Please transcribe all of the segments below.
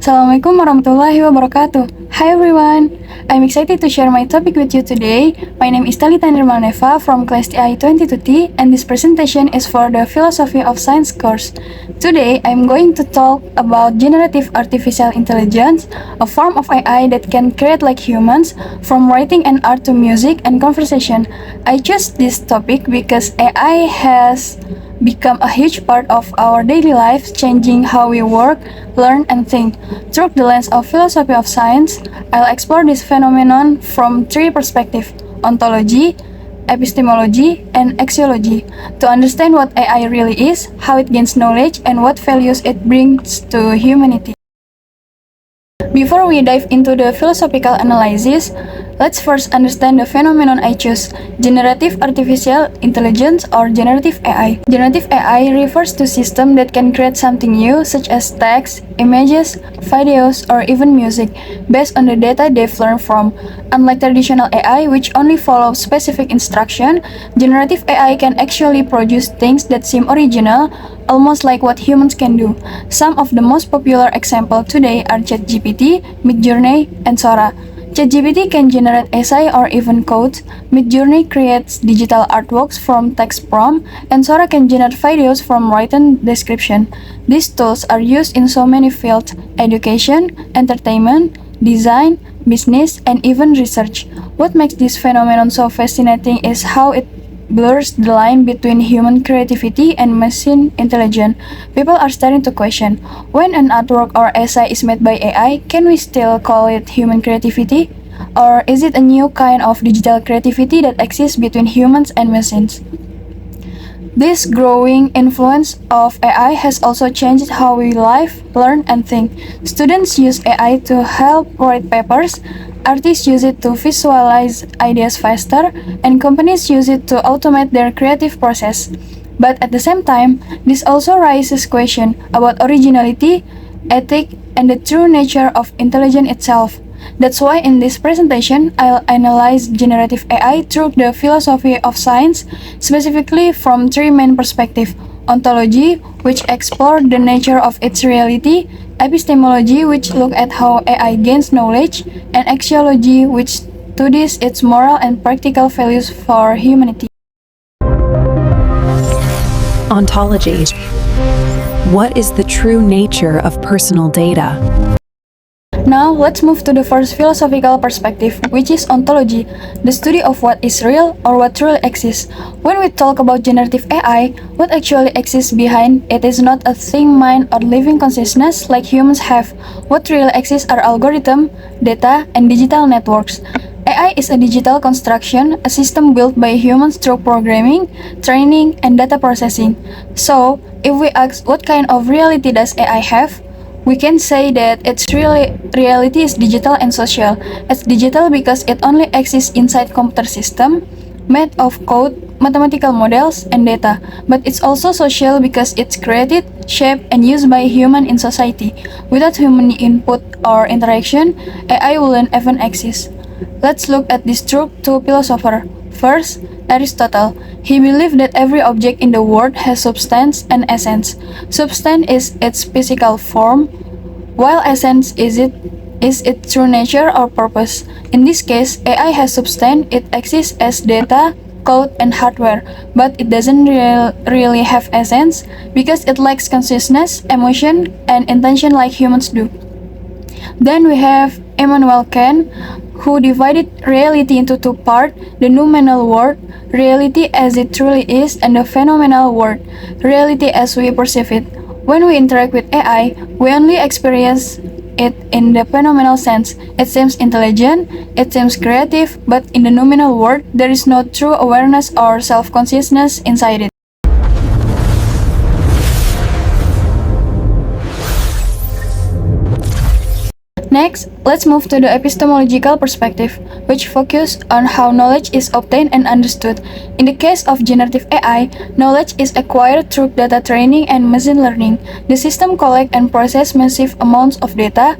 Assalamualaikum warahmatullahi wabarakatuh. Hi everyone, I'm excited to share my topic with you today. My name is Talita Nirmaneva from class TI 22T and this presentation is for the Philosophy of Science course. Today, I'm going to talk about generative artificial intelligence, a form of AI that can create like humans, from writing and art to music and conversation. I chose this topic because AI has become a huge part of our daily lives, changing how we work, learn, and think. Through the lens of philosophy of science, I'll explore this phenomenon from three perspectives: ontology, epistemology, and axiology, to understand what AI really is, how it gains knowledge, and what values it brings to humanity. Before we dive into the philosophical analysis, let's first understand the phenomenon I choose: generative artificial intelligence or generative AI. Generative AI refers to systems that can create something new, such as text, images, videos, or even music, based on the data they've learned from. Unlike traditional AI, which only follows specific instruction, generative AI can actually produce things that seem original, almost like what humans can do. Some of the most popular examples today are ChatGPT, Midjourney, and Sora. ChatGPT can generate essay or even code, Midjourney creates digital artworks from text prompt, and Sora can generate videos from written description. These tools are used in so many fields: education, entertainment, design, business, and even research. What makes this phenomenon so fascinating is how it blurs the line between human creativity and machine intelligence. People are starting to question, when an artwork or essay is made by AI, can we still call it human creativity? Or is it a new kind of digital creativity that exists between humans and machines? This growing influence of AI has also changed how we live, learn, and think. Students use AI to help write papers, artists use it to visualize ideas faster, and companies use it to automate their creative process. But at the same time, this also raises questions about originality, ethics, and the true nature of intelligence itself. That's why in this presentation, I'll analyze generative AI through the philosophy of science, specifically from three main perspectives: ontology, which explore the nature of its reality; epistemology, which look at how AI gains knowledge; and axiology, which studies its moral and practical values for humanity. Ontology. What is the true nature of personal data? Now, let's move to the first philosophical perspective, which is ontology, the study of what is real or what truly exists. When we talk about generative AI, what actually exists behind it is not a thinking mind or living consciousness like humans have. What really exists are algorithms, data, and digital networks. AI is a digital construction, a system built by humans through programming, training, and data processing. So, if we ask what kind of reality does AI have, we can say that its reality is digital and social. It's digital because it only exists inside computer system, made of code, mathematical models, and data. But it's also social because it's created, shaped, and used by humans in society. Without human input or interaction, AI wouldn't even exist. Let's look at this through two philosophers. First, Aristotle. He believed that every object in the world has substance and essence. Substance is its physical form, while essence is its true nature or purpose. In this case, AI has substance, it exists as data, code, and hardware, but it doesn't really have essence because it lacks consciousness, emotion, and intention like humans do. Then we have Immanuel Kant, who divided reality into two parts: the noumenal world, reality as it truly is, and the phenomenal world, reality as we perceive it. When we interact with AI, we only experience it in the phenomenal sense. It seems intelligent, it seems creative, but in the noumenal world, there is no true awareness or self-consciousness inside it. Next, let's move to the epistemological perspective, which focuses on how knowledge is obtained and understood. In the case of generative AI, knowledge is acquired through data training and machine learning. The system collects and processes massive amounts of data,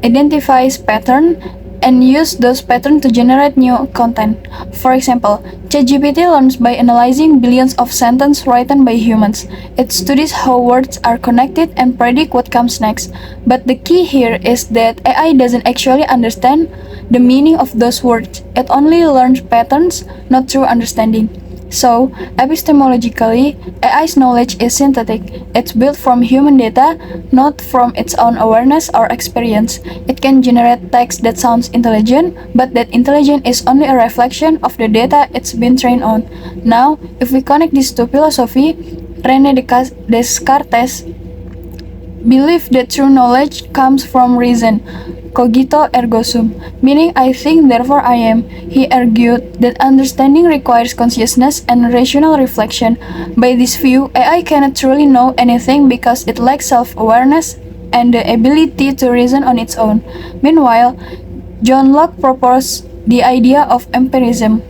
identifies patterns, and use those patterns to generate new content. For example, ChatGPT learns by analyzing billions of sentences written by humans. It studies how words are connected and predict what comes next. But the key here is that AI doesn't actually understand the meaning of those words. It only learns patterns, not through understanding. So, epistemologically, AI's knowledge is synthetic. It's built from human data, not from its own awareness or experience. It can generate text that sounds intelligent, but that intelligence is only a reflection of the data it's been trained on. Now, if we connect this to philosophy, René Descartes believed that true knowledge comes from reason, cogito ergo sum, meaning I think therefore I am. He argued that understanding requires consciousness and rational reflection. By this view, AI cannot truly know anything because it lacks self-awareness and the ability to reason on its own. Meanwhile, John Locke proposed the idea of empirism,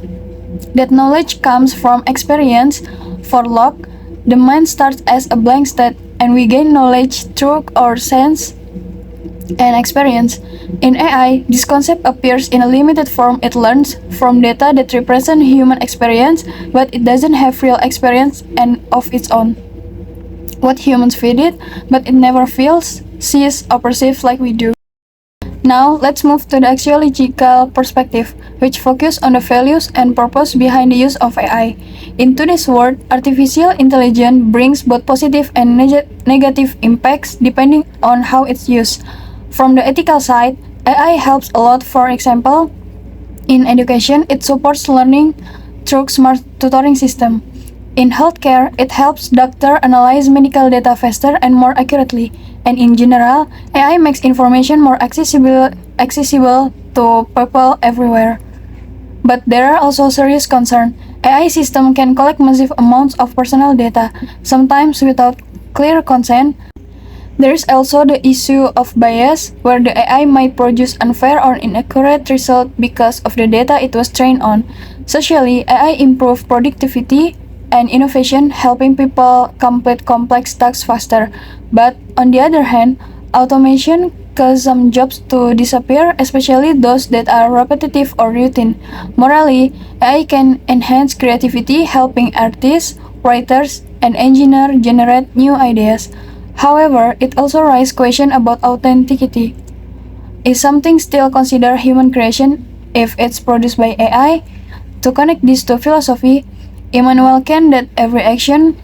that knowledge comes from experience. For Locke, the mind starts as a blank state and we gain knowledge through our sense and experience. In AI, this concept appears in a limited form. It learns from data that represent human experience, but it doesn't have real experience and of its own. What humans feed it, but it never feels, sees, or perceives like we do. Now, let's move to the axiological perspective, which focuses on the values and purpose behind the use of AI. In today's world, artificial intelligence brings both positive and negative impacts depending on how it's used. From the ethical side, AI helps a lot. For example, in education, it supports learning through smart tutoring system. In healthcare, it helps doctors analyze medical data faster and more accurately. And in general, AI makes information more accessible to people everywhere. But there are also serious concerns. AI systems can collect massive amounts of personal data, sometimes without clear consent. There is also the issue of bias, where the AI might produce unfair or inaccurate results because of the data it was trained on. Socially, AI improves productivity and innovation, helping people complete complex tasks faster. But on the other hand, automation causes some jobs to disappear, especially those that are repetitive or routine. Morally, AI can enhance creativity, helping artists, writers, and engineers generate new ideas. However, it also raises questions about authenticity. Is something still considered human creation if it's produced by AI? To connect this to philosophy, Immanuel Kant that every action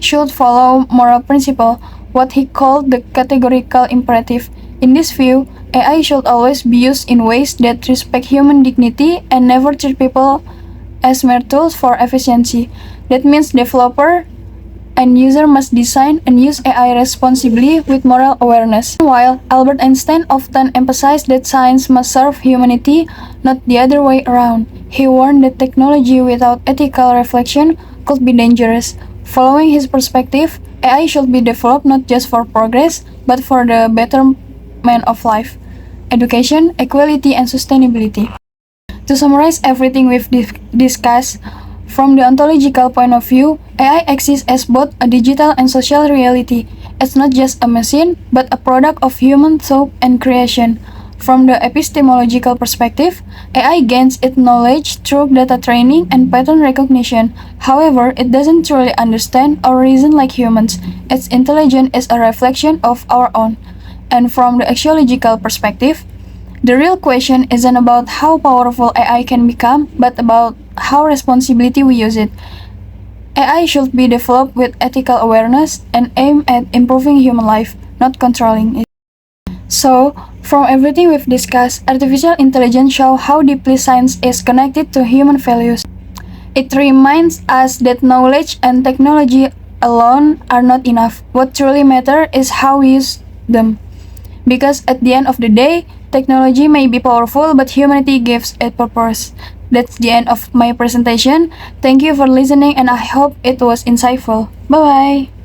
should follow moral principle, what he called the categorical imperative. In this view, AI should always be used in ways that respect human dignity and never treat people as mere tools for efficiency. That means developer and user must design and use AI responsibly with moral awareness. While Albert Einstein often emphasized that science must serve humanity, not the other way around. He warned that technology without ethical reflection could be dangerous. Following his perspective, AI should be developed not just for progress, but for the betterment of life, education, equality, and sustainability. To summarize everything we've discussed, from the ontological point of view, AI exists as both a digital and social reality. It's not just a machine, but a product of human thought and creation. From the epistemological perspective, AI gains its knowledge through data training and pattern recognition. However, it doesn't truly understand or reason like humans. Its intelligence is a reflection of our own. And from the axiological perspective, the real question isn't about how powerful AI can become, but about how responsibly we use it. AI should be developed with ethical awareness and aim at improving human life, not controlling it. So, from everything we've discussed, artificial intelligence shows how deeply science is connected to human values. It reminds us that knowledge and technology alone are not enough. What truly matters is how we use them. Because at the end of the day, technology may be powerful, but humanity gives it purpose. That's the end of my presentation. Thank you for listening and I hope it was insightful. Bye-bye!